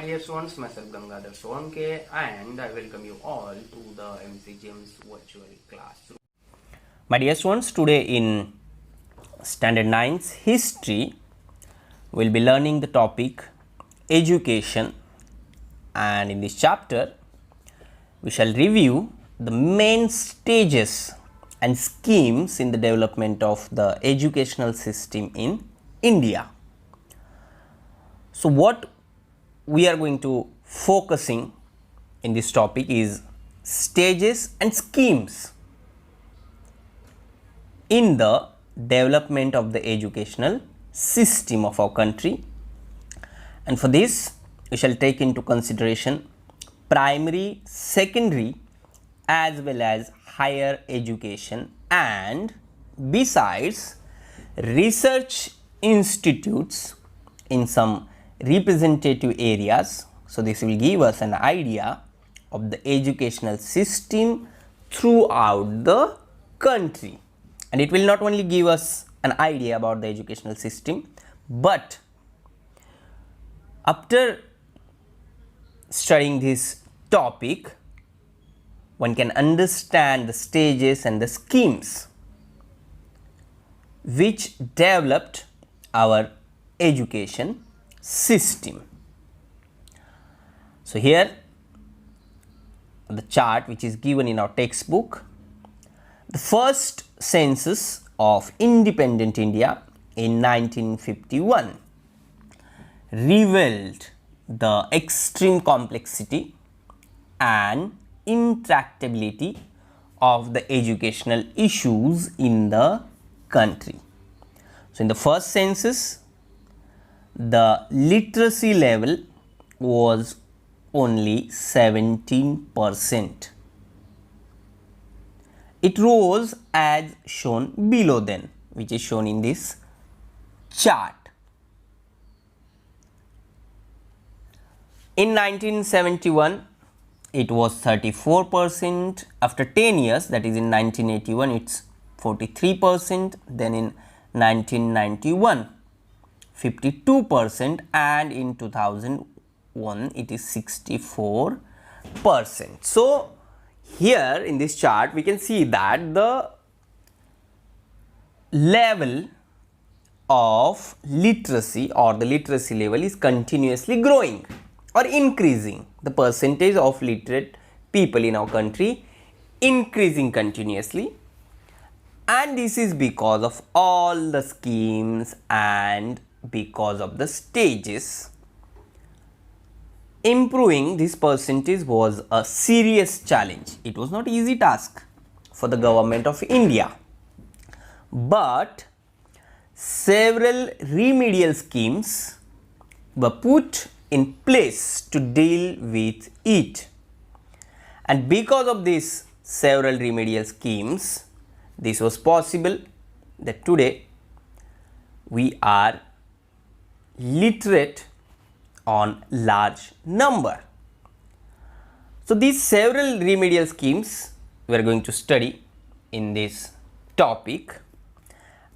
dear students, myself Gangadhar Solanke, and I welcome you all to the MCGM's virtual classroom. My dear students, today in Standard 9's History, we'll be learning the topic Education, and in this chapter, we shall review the main stages and schemes in the development of the educational system in India. So, what we are going to focusing in this topic is stages and schemes in the development of the educational system of our country, and for this we shall take into consideration primary, secondary as well as higher education, and besides research institutes in some representative areas. So, this will give us an idea of the educational system throughout the country, and it will not only give us an idea about the educational system, but after studying this topic one can understand the stages and the schemes which developed our education system. So, here the chart which is given in our textbook, the first census of independent India in 1951 revealed the extreme complexity and intractability of the educational issues in the country. So, in the first census, the literacy level was only 17%. It rose as shown below then, which is shown in this chart. In 1971, it was 34%. After 10 years, that is in 1981, it's 43%. Then in 1991, 52%, and in 2001 it is 64%. So, here in this chart we can see that the level of literacy or the literacy level is continuously growing or increasing. The percentage of literate people in our country increasing continuously, and this is because of all the schemes and because of the stages. Improving this percentage was a serious challenge. It was not easy task for the government of India, but several remedial schemes were put in place to deal with it, and because of these several remedial schemes, this was possible that today we are literate on large number. So, these several remedial schemes we are going to study in this topic,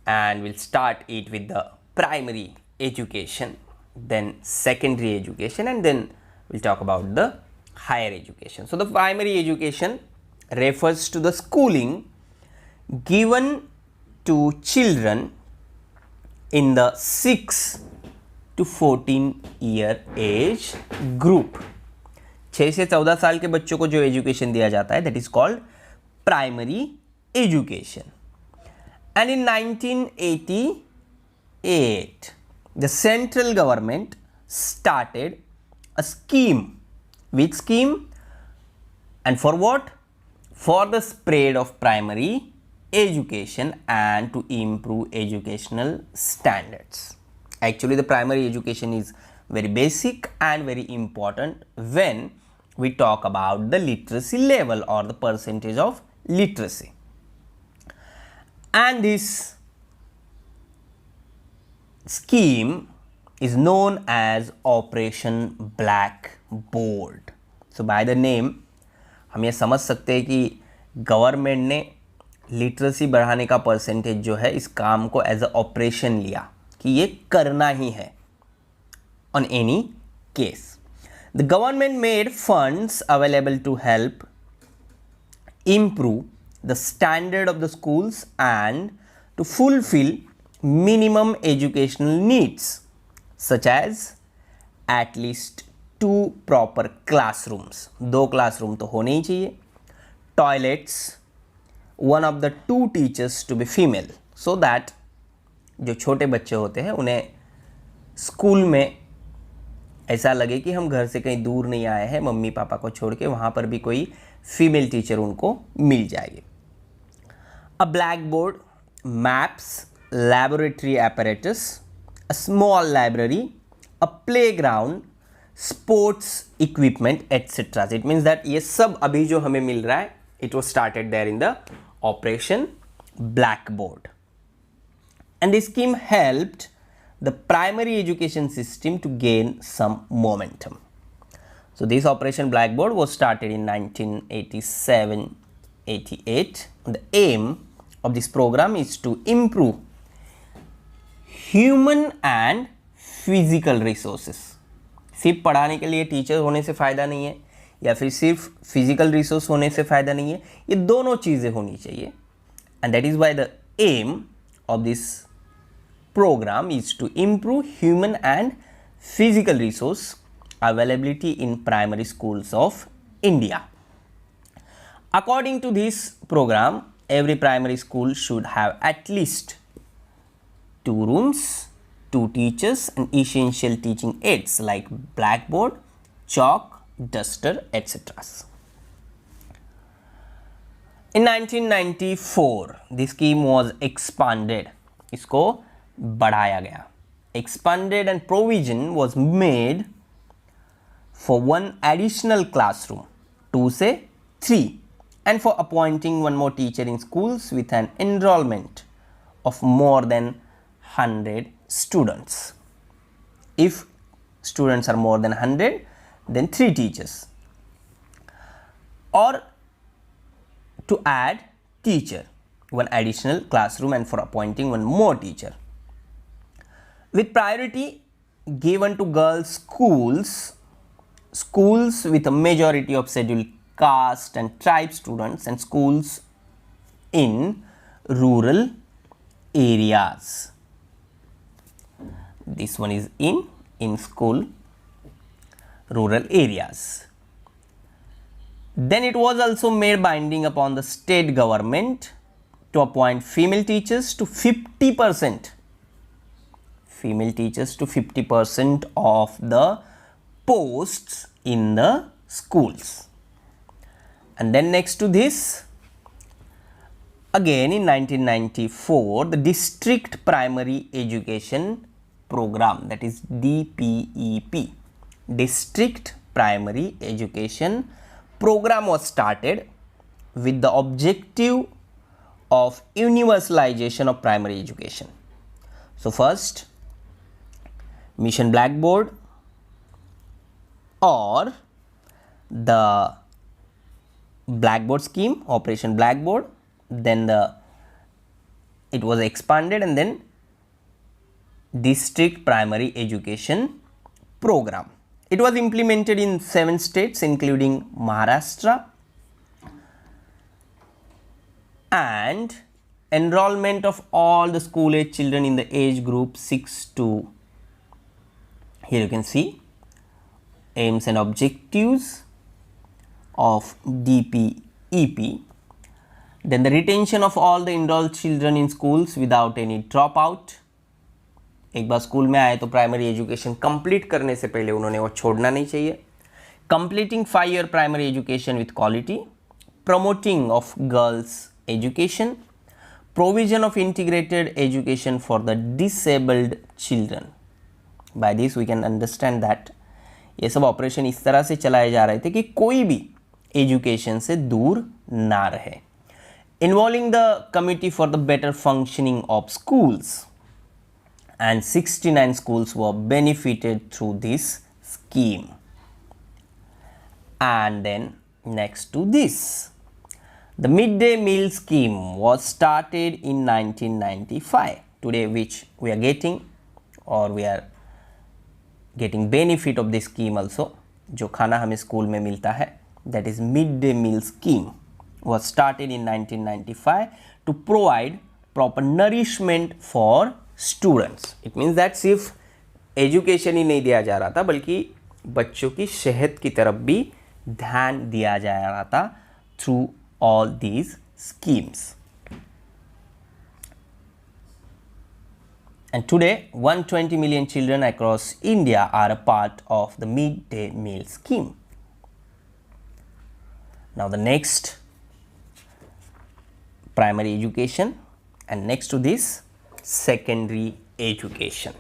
and we'll start it with the primary education, then secondary education, and then we'll talk about the higher education. So, the primary education refers to the schooling given to children in the 6 to 14 year age group. 6 से 14 साल के बच्चों को जो education दिया जाता है, that is called primary education. And in 1988, the central government started a scheme. Which scheme? And for what? For the spread of primary education and to improve educational standards. Actually, the primary education is very basic and very important when we talk about the literacy level or the percentage of literacy. And this scheme is known as Operation Blackboard. So, by the name हम ये समझ सकते हैं कि government ने literacy बढ़ाने का percentage जो है इस काम को एज अ ऑपरेशन लिया कि ये करना ही है on any case. The government made funds available to help improve the standard of the schools and to fulfill minimum educational needs such as at least 2 proper classrooms. 2 classroom तो होने ही चाहिए. Toilets, one of the 2 teachers to be female, so that जो छोटे बच्चे होते हैं उन्हें school में ऐसा लगे कि हम घर से कहीं दूर नहीं आए हैं, मम्मी पापा को छोड़ के, वहाँ पर भी कोई फीमेल टीचर उनको मिल जाएगी. A blackboard, maps, laboratory apparatus, a small library, a playground, sports equipment, etc. It means that ये सब अभी जो हमें मिल रहा है, it was started there in the Operation Blackboard. And this scheme helped the primary education system to gain some momentum. So this Operation Blackboard was started in 1987-88. The aim of this program is to improve human and physical resources. सिर्फ पढ़ाने के लिए teacher होने से फ़ायदा नहीं है या फिर सिर्फ फिजिकल रिसोर्स होने से फ़ायदा नहीं है, ये दोनों चीज़ें होनी चाहिए. And that is why the aim of this program is to improve human and physical resource availability in primary schools of India. According to this program, every primary school should have at least 2 rooms, 2 teachers and essential teaching aids like blackboard, chalk, duster, etc. In 1994, this scheme was expanded. इसको बढ़ाया गया. Expanded and provision was made for 1 additional classroom, 2 से 3, and for appointing 1 more teacher in schools with an enrollment of more than 100 students. If students are more than 100, then 3 teachers, or to add teacher, 1 additional classroom, and for appointing 1 more teacher. With priority given to girls schools, schools with a majority of scheduled caste and tribe students, and schools in rural areas. This one is in school rural areas. Then it was also made binding upon the state government to appoint female teachers to 50%. Female teachers to 50% of the posts in the schools. And then next to this, again in 1994, the district primary education program, that is DPEP, district primary education program, was started with the objective of universalization of primary education. So first, Mission Blackboard or the Blackboard scheme, Operation Blackboard, then it was expanded, and then district primary education program. It was implemented in 7 states including Maharashtra, and enrollment of all the school age children in the age group 6 to, here you can see aims and objectives of DPEP. Then the retention of all the enrolled children in schools without any dropout. एक बार school में आए तो primary education complete करने से पहले उन्होंने वो छोड़ना नहीं चाहिए. Completing 5-year primary education with quality, promoting of girls education, provision of integrated education for the disabled children. By this we can understand that ये सब ऑपरेशन इस तरह से चलाए जा रहे थे कि कोई भी एजुकेशन से दूर ना रहे. Involving the committee for the better functioning of schools, and 69 schools were benefited through this scheme. And then next to this, the midday meal scheme was started in 1995. Today which we are getting, or we are getting benefit of this scheme also. जो खाना हमें school में मिलता है, that is midday meal scheme, was started in 1995 to provide proper nourishment for students. It means that सिर्फ education ही नहीं दिया जा रहा था, बल्कि बच्चों की सेहत की तरफ भी ध्यान दिया जा रहा था through all these schemes. And today 120 million children across India are a part of the midday meal scheme. Now the next, primary education, and next to this, secondary education.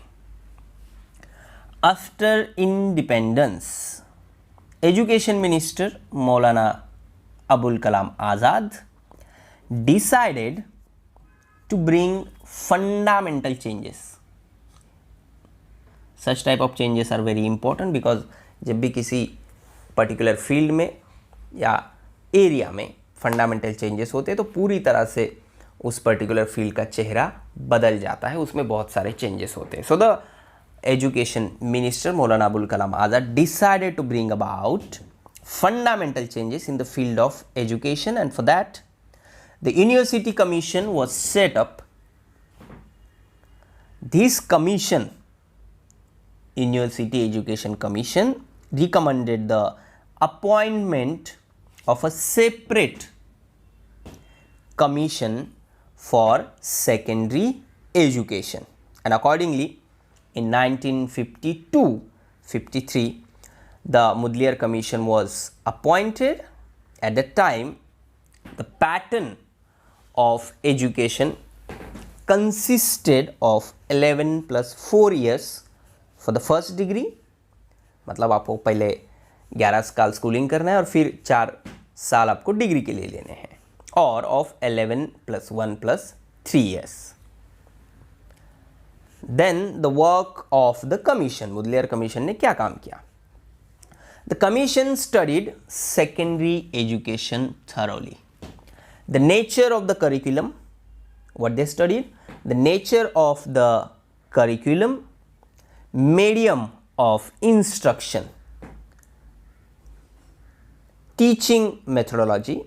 After independence, Education Minister Maulana Abul Kalam Azad decided to bring fundamental changes. Such type of changes are very important because जब भी किसी particular field में या area में fundamental changes होते हैं तो पूरी तरह से उस particular field का चेहरा बदल जाता है, उसमें बहुत सारे changes होते हैं. So the Education Minister Maulana Abul Kalam Azad decided to bring about fundamental changes in the field of education, and for that the University Commission was set up. This commission, University Education Commission, recommended the appointment of a separate commission for secondary education, and accordingly in 1952-53 the Mudliar Commission was appointed. At that time the pattern of education consisted of 11 plus 4 years for the first degree, मतलब आपको पहले 11 साल schooling करना है और फिर 4 साल आपको डिग्री के लिए लेने हैं, और of 11 plus 1 plus 3 years. Then the work of the commission, Mudliar Commission ने क्या काम किया? The commission studied secondary education thoroughly. The nature of the curriculum, what they studied? The nature of the curriculum, medium of instruction, teaching methodology,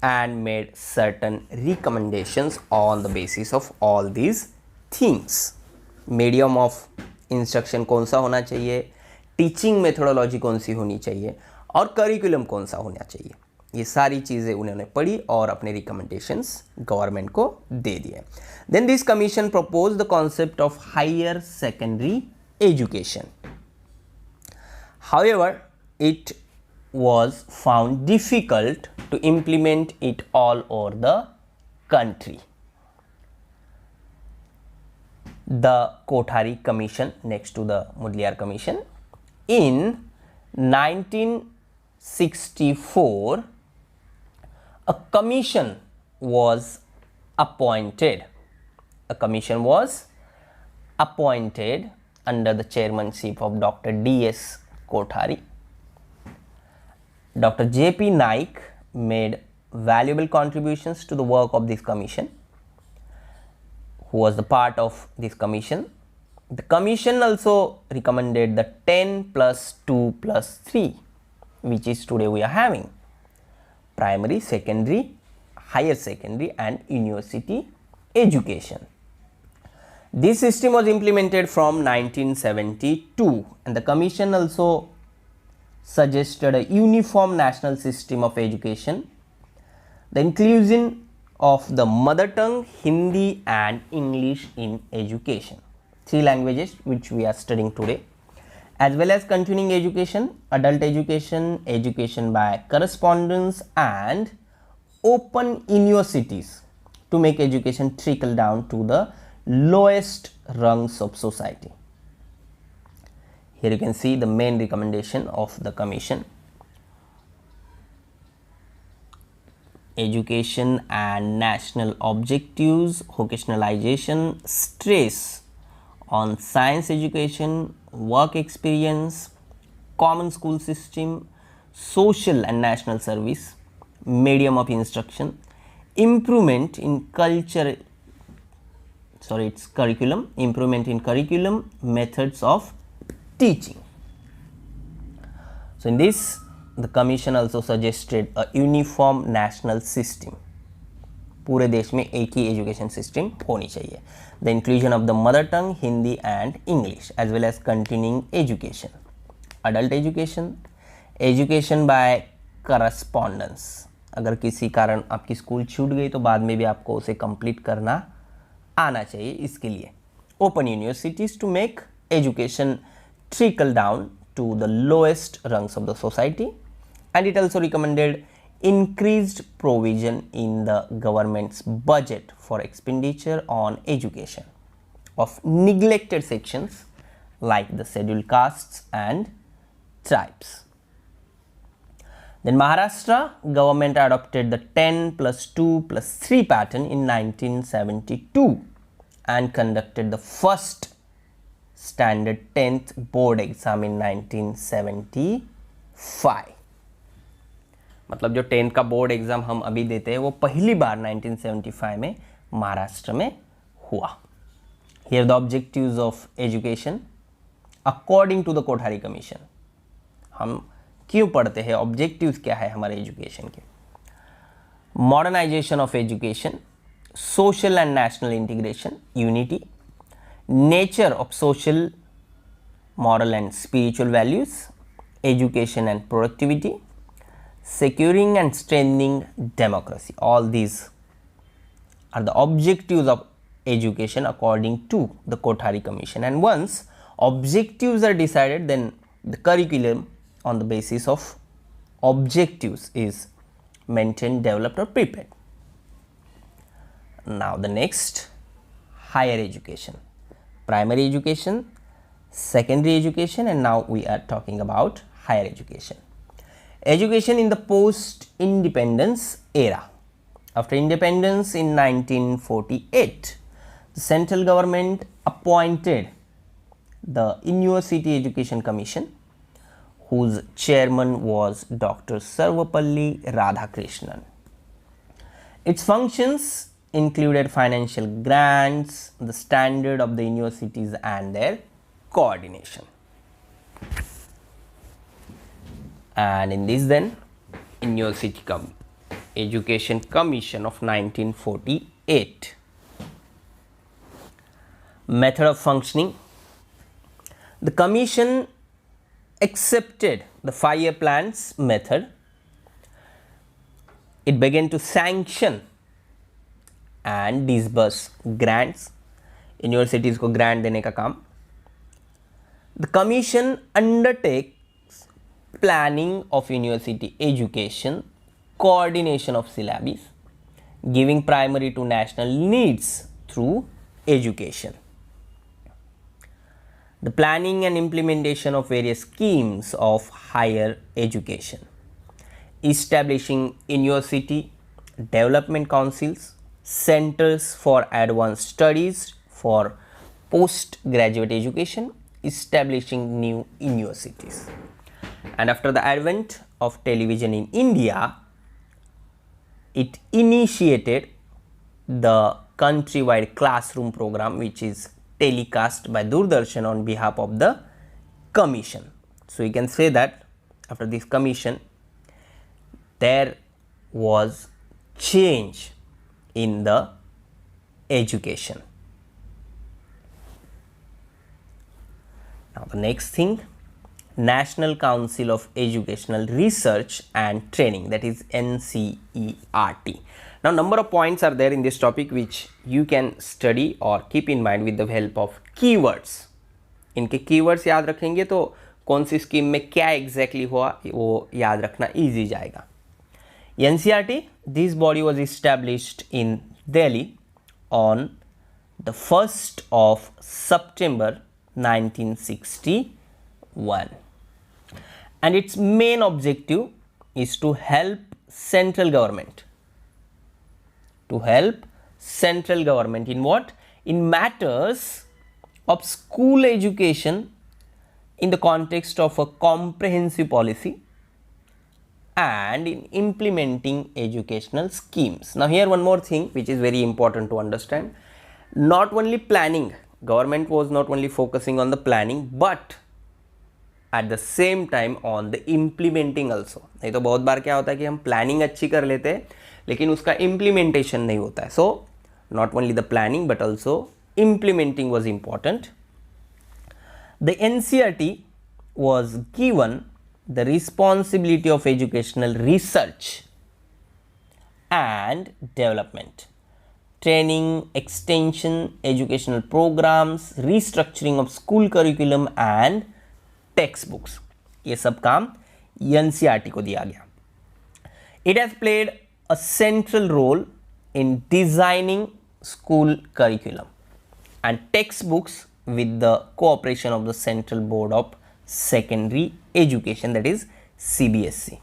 and made certain recommendations on the basis of all these things. Medium of instruction कौन सा होना चाहिए, teaching methodology कौन सी होनी चाहिए, और curriculum कौन सा होना चाहिए, ये सारी चीज़ें उन्होंने पढ़ी और अपने रिकमेंडेशंस गवर्नमेंट को दे दिए. Then this commission propose the concept of higher secondary education. However it was found difficult to implement it all over the country. The Kothari Commission, next to the Mudliar Commission, in 1964 a commission was appointed. A commission was appointed under the chairmanship of Dr. D.S. Kothari. Dr. J.P. Naik made valuable contributions to the work of this commission, who was the part of this commission. The commission also recommended the 10 plus 2 plus 3, which is today we are having: primary, secondary, higher secondary, and university education. This system was implemented from 1972, and the commission also suggested a uniform national system of education, the inclusion of the mother tongue, Hindi and English in education, 3 languages which we are studying today, as well as continuing education, adult education, education by correspondence, and open universities to make education trickle down to the lowest rungs of society. Here you can see the main recommendation of the commission: education and national objectives, vocationalization, stress on science education, work experience, common school system, social and national service, medium of instruction, improvement in curriculum, improvement in curriculum, methods of teaching. So in this, the commission also suggested a uniform national system. पूरे देश में एक ही education system होनी चाहिए. The inclusion of the mother tongue, Hindi and English, as well as continuing education, adult education, education by correspondence. अगर किसी कारण आपकी स्कूल छूट गई तो बाद में भी आपको उसे कंप्लीट करना आना चाहिए. इसके लिए open universities to make education trickle down to the lowest rungs of the society, and it also recommended increased provision in the government's budget for expenditure on education of neglected sections like the scheduled castes and tribes. Then Maharashtra government adopted the 10+2+3 pattern in 1972 and conducted the first standard 10th board exam in 1975. मतलब जो 10th का board exam हम अभी देते हैं वो पहली बार 1975 में महाराष्ट्र में हुआ. Here the objectives of education according to the Kothari commission. हम क्यों पढ़ते हैं, ऑब्जेक्टिव्स क्या है हमारे एजुकेशन के? Modernization of education, social and national integration, unity, nature of social, moral and spiritual values, education and productivity, securing and strengthening democracy. All these are the objectives of education according to the Kothari Commission. And once objectives are decided, then the curriculum on the basis of objectives is maintained, developed or prepared. Now the next, higher education. Primary education, secondary education, and now we are talking about higher education. Education in the post-independence era. After independence in 1948, the central government appointed the University Education Commission, whose chairman was Dr. Sarvapalli Radhakrishnan. Its functions included financial grants, the standard of the universities and their coordination. And in this then, University Education Commission of 1948. Method of functioning. The commission accepted the 5-year plans method. It began to sanction and disburse grants, universities को grant देने का काम. The commission undertakes planning of university education, coordination of syllabus, giving primary to national needs through education. The planning and implementation of various schemes of higher education, establishing university development councils, centers for advanced studies for postgraduate education, establishing new universities. And after the advent of television in India, it initiated the countrywide classroom program, which is telecast by Doordarshan on behalf of the commission. So you can say that after this commission, there was change in the education. Now the next thing, National Council of Educational Research and Training, that is NCERT. Now number of points are there in this topic which you can study or keep in mind with the help of keywords. इनके keywords याद रखेंगे तो कौन सी scheme में क्या exactly हुआ वो याद रखना easy जाएगा. NCERT, this body was established in Delhi on the 1st of September 1961, and its main objective is to help central government. In what? In matters of school education in the context of a comprehensive policy and in implementing educational schemes. Now here one more thing which is very important to understand. Not only planning, government was not only focusing on the planning, but at the same time on the implementing also. नहीं तो बहुत बार क्या होता है कि हम planning अच्छी कर लेते हैं लेकिन उसका इम्प्लीमेंटेशन नहीं होता है. So not only the planning but also implementing was important. The NCERT was given the responsibility of educational research and development, training, extension, educational programs, restructuring of school curriculum and textbooks. ये सब काम NCERT को दिया गया. It has played a central role in designing school curriculum and textbooks with the cooperation of the Central Board of Secondary Education, that is CBSE.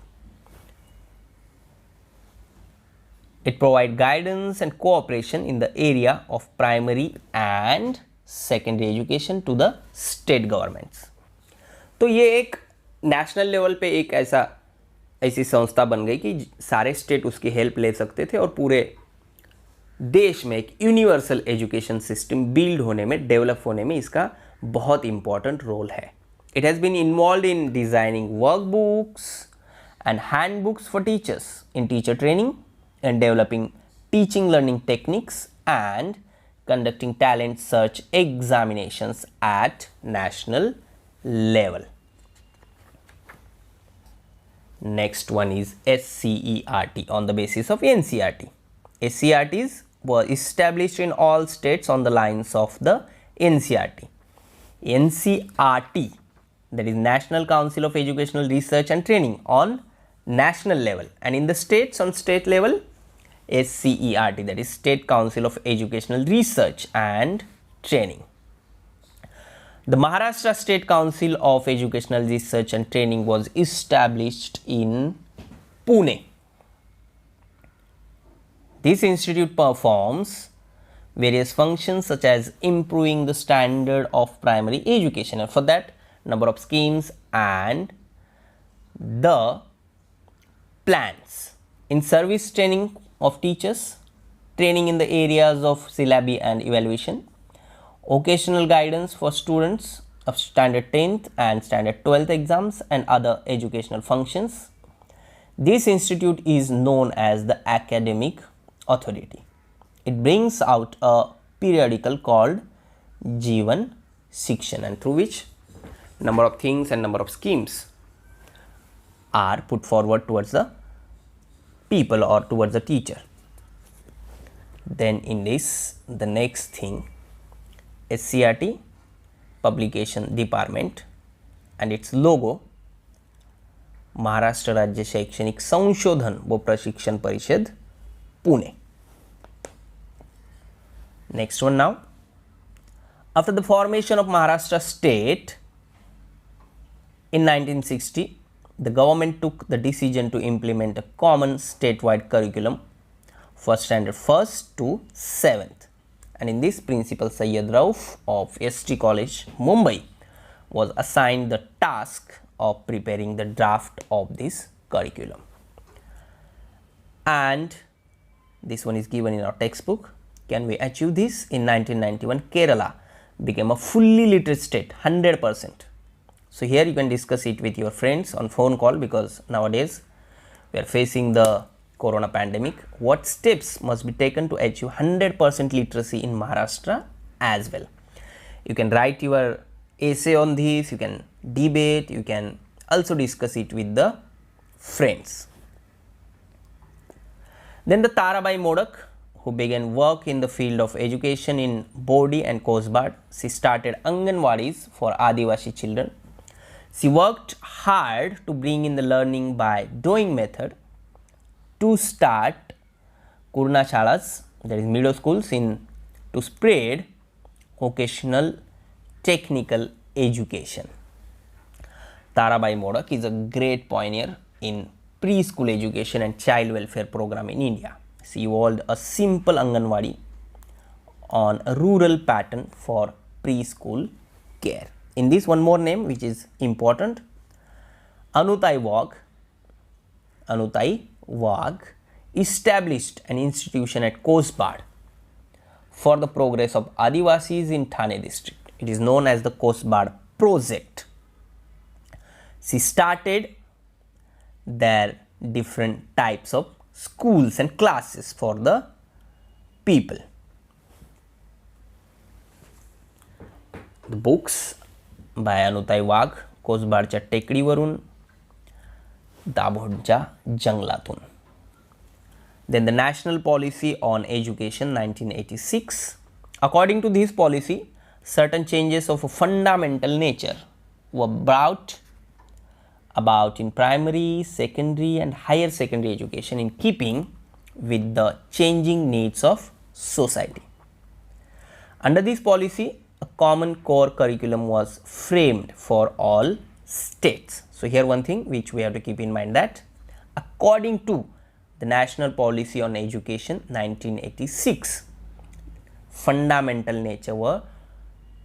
It provides guidance and cooperation in the area of primary and secondary education to the state governments. तो ये एक national level पे एक ऐसी संस्था बन गई कि सारे स्टेट उसकी हेल्प ले सकते थे और पूरे देश में एक यूनिवर्सल एजुकेशन सिस्टम बिल्ड होने में, डेवलप होने में इसका बहुत इंपॉर्टेंट रोल है. It has been involved in designing workbooks and handbooks for teachers in teacher training and developing teaching learning techniques and conducting talent search examinations at national level. Next one is SCERT on the basis of NCERT. SCERTs were established in all states on the lines of the NCERT. NCERT, that is National Council of Educational Research and Training on national level, and in the states on state level SCERT, that is State Council of Educational Research and Training. The Maharashtra State Council of Educational Research and Training was established in Pune. This institute performs various functions such as improving the standard of primary education, and for that number of schemes and the plans in service training of teachers, training in the areas of syllabi and evaluation, occasional guidance for students of standard 10th and standard 12th exams and other educational functions. This institute is known as the academic authority. It brings out a periodical called Jeevan Shikshan, and through which number of things and number of schemes are put forward towards the people or towards the teacher. Then in this, the next thing, SCERT publication department and its logo Maharashtra राज्य शैक्षणिक संशोधन व प्रशिक्षण परिषद Pune. Next one now. After the formation of Maharashtra State in 1960, the government took the decision to implement a common statewide curriculum for standard 1st to 7th, and in this Principal Sayyid Rauf of ST College, Mumbai was assigned the task of preparing the draft of this curriculum, and this one is given in our textbook. Can we achieve this? In 1991, Kerala became a fully literate state, 100%. So here you can discuss it with your friends on phone call, because nowadays we are facing the corona pandemic. What steps must be taken to achieve 100% literacy in Maharashtra as well? You can write your essay on this, you can debate, you can also discuss it with the friends. Then the Tarabai Modak, who began work in the field of education in Bodi and Kosbad. She started Anganwadis for Adivasi children. She worked hard to bring in the learning by doing method to start Kurna Shalas, that is middle schools, to spread occasional technical education. Tarabai Modak is a great pioneer in preschool education and child welfare program in India. She evolved a simple Anganwadi on a rural pattern for preschool care. In this, one more name which is important, Anutai Wagh established an institution at Kosbad for the progress of Adivasis in Thane district. It is known as the Kosbad Project. she started their different types of schools and classes for the people. The books by Anutai वाघ, कोसबारच्या टेकडीवरून, दाभोळच्या जंगलातून. Then the National Policy on Education 1986. According to this policy, certain changes of a fundamental nature were brought about in primary, secondary and higher secondary education in keeping with the changing needs of society. Under this policy, a common core curriculum was framed for all states. So here one thing which we have to keep in mind, that according to the National Policy on Education 1986, fundamental nature were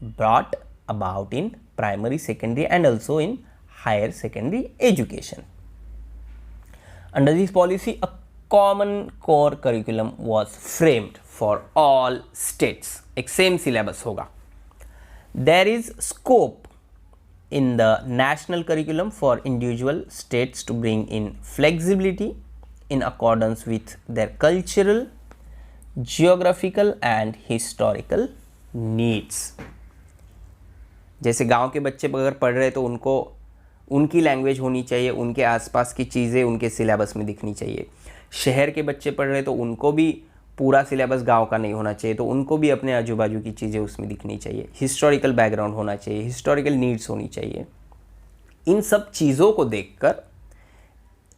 brought about in primary, secondary and also in higher secondary education. Under this policy, a common core curriculum was framed for all states. एक same syllabus होगा. There is scope in the national curriculum for individual states to bring in flexibility in accordance with their cultural, geographical and historical needs. जैसे गांव के बच्चे अगर पढ़ रहे तो उनको उनकी लैंग्वेज होनी चाहिए, उनके आसपास की चीज़ें उनके सिलेबस में दिखनी चाहिए. शहर के बच्चे पढ़ रहे तो उनको भी पूरा सिलेबस गांव का नहीं होना चाहिए, तो उनको भी अपने आजू बाजू की चीज़ें उसमें दिखनी चाहिए. हिस्टोरिकल बैकग्राउंड होना चाहिए, हिस्टोरिकल नीड्स होनी चाहिए. इन सब चीज़ों को देखकर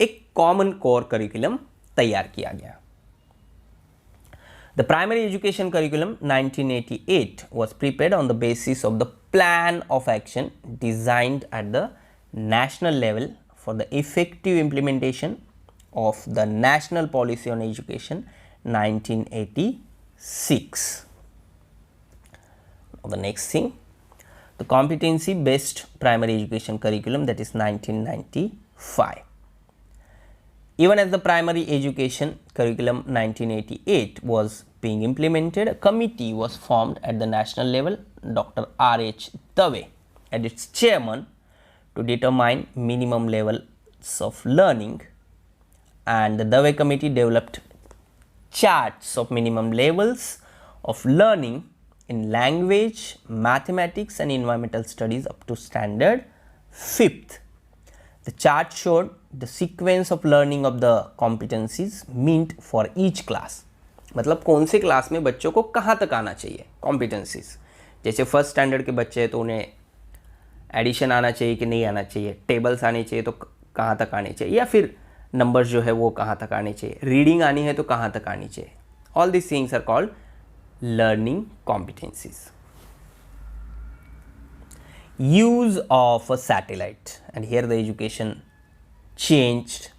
एक कॉमन कोर करिकुलम तैयार किया गया. The primary education curriculum 1988 was prepared on the basis of the plan of action designed at the national level for the effective implementation of the National Policy on Education 1986. Now the next thing, the competency based primary education curriculum, that is 1995. Even as the primary education curriculum 1988 was being implemented, a committee was formed at the national level, Dr. R.H. Dave as its chairman, to determine minimum levels of learning, and the Dave committee developed charts of minimum levels of learning in language, mathematics and environmental studies up to standard 5th. The chart showed the sequence of learning of the competencies meant for each class. मतलब कौन से class में बच्चों को कहाँ तक आना चाहिए competencies. जैसे फर्स्ट स्टैंडर्ड के बच्चे हैं तो उन्हें एडिशन आना चाहिए कि नहीं आना चाहिए, टेबल्स आने चाहिए तो कहाँ तक आने चाहिए, या फिर नंबर्स जो है वो कहाँ तक आने चाहिए, रीडिंग आनी है तो कहाँ तक आनी चाहिए. All this things are called learning competencies. Use of a satellite, and here the education changed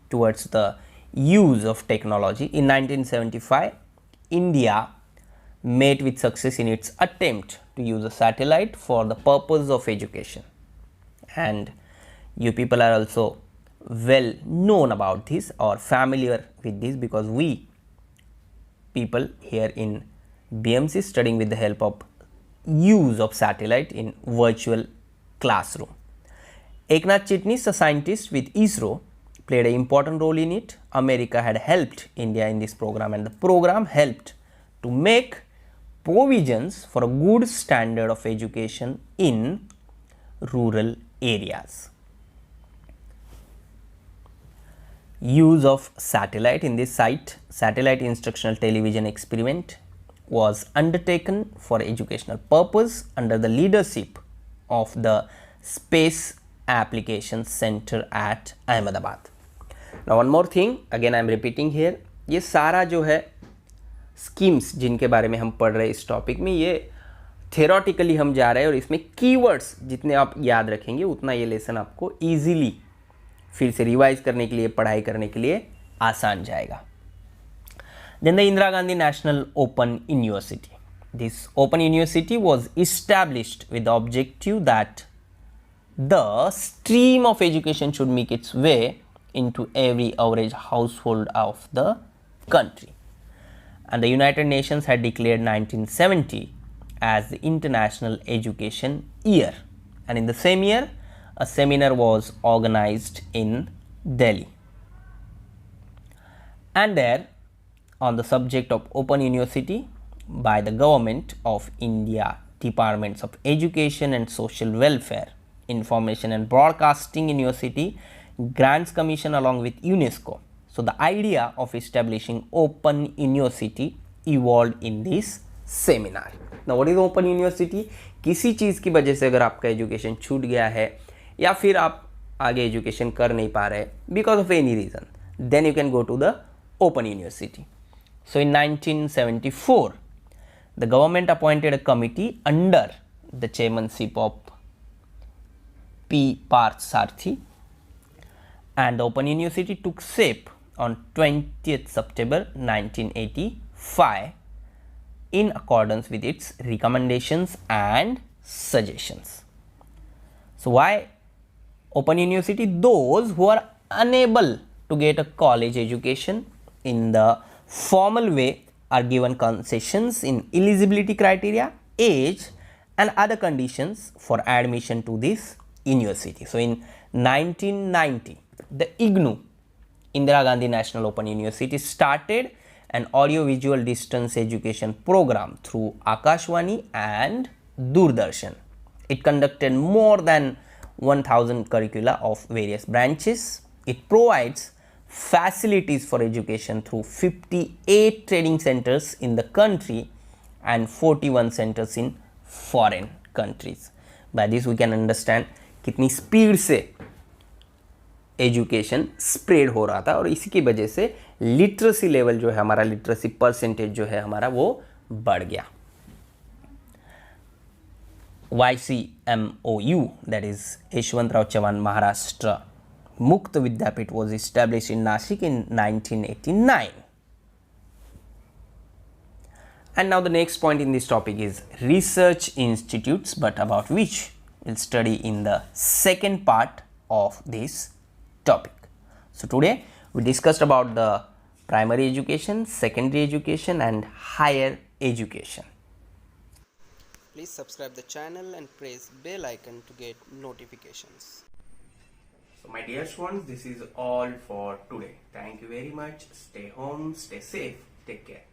towards the use of technology. In 1975, India met with success in its attempt to use a satellite for the purpose of education, and you people are also well known about this or familiar with this, because we people here in BMC studying with the help of use of satellite in virtual classroom. Eknath Chitnis, a scientist with ISRO, played an important role in it. America had helped India in this program, and the program helped to make provisions for a good standard of education in rural areas. Use of satellite in this satellite instructional television experiment was undertaken for educational purpose under the leadership of the Space Applications Center at Ahmedabad. Now one more thing, again I am repeating here, ये सारा जो है schemes जिनके बारे में हम पढ़ रहे हैं इस टॉपिक में, ये थेरोटिकली हम जा रहे हैं, और इसमें कीवर्ड्स जितने आप याद रखेंगे उतना ये लेसन आपको ईजीली फिर से रिवाइज करने के लिए, पढ़ाई करने के लिए आसान जाएगा. Then the Indira Gandhi National Open University. This Open University was established with the objective that the stream of education should make its way into every average household of the country. And the United Nations had declared 1970 as the International Education Year. And in the same year, a seminar was organized in Delhi. And there, on the subject of Open University by the Government of India, Departments of Education and Social Welfare, Information and Broadcasting University, Grants Commission along with UNESCO. So the idea of establishing Open University evolved in this seminar. Now what is Open University? किसी चीज़ की वजह से अगर आपका education छूट गया है या फिर आप आगे एजुकेशन कर नहीं पा रहे because of any reason, then you can go to the Open University. So in 1974, the government appointed a committee under the chairmanship of P. Parthasarathy, and the Open University took shape on 20th September 1985 in accordance with its recommendations and suggestions. So why Open University? Those who are unable to get a college education in the formal way are given concessions in eligibility criteria, age and other conditions for admission to this university. So in 1990, the IGNU, Indira Gandhi National Open University, started an audio-visual distance education program through Akashvani and Doordarshan. It conducted more than 1000 curricula of various branches. It provides facilities for education through 58 training centers in the country and 41 centers in foreign countries. By this we can understand कितनी speed से education spread हो रहा था और इसी की वजह से लिटरेसी लेवल जो है हमारा, लिटरेसी परसेंटेज जो है हमारा वो बढ़ गया. YCMOU, that is Yeshwantrao Chavan Maharashtra Mukt Vidyapit, was established in Nashik in 1989. And now the next point in this topic is research institutes, but about which we'll study in the second part of this topic. So today we discussed about the primary education, secondary education and higher education. Please subscribe the channel and press bell icon to get notifications. So my dear students, this is all for today. Thank you very much. Stay home, stay safe, take care.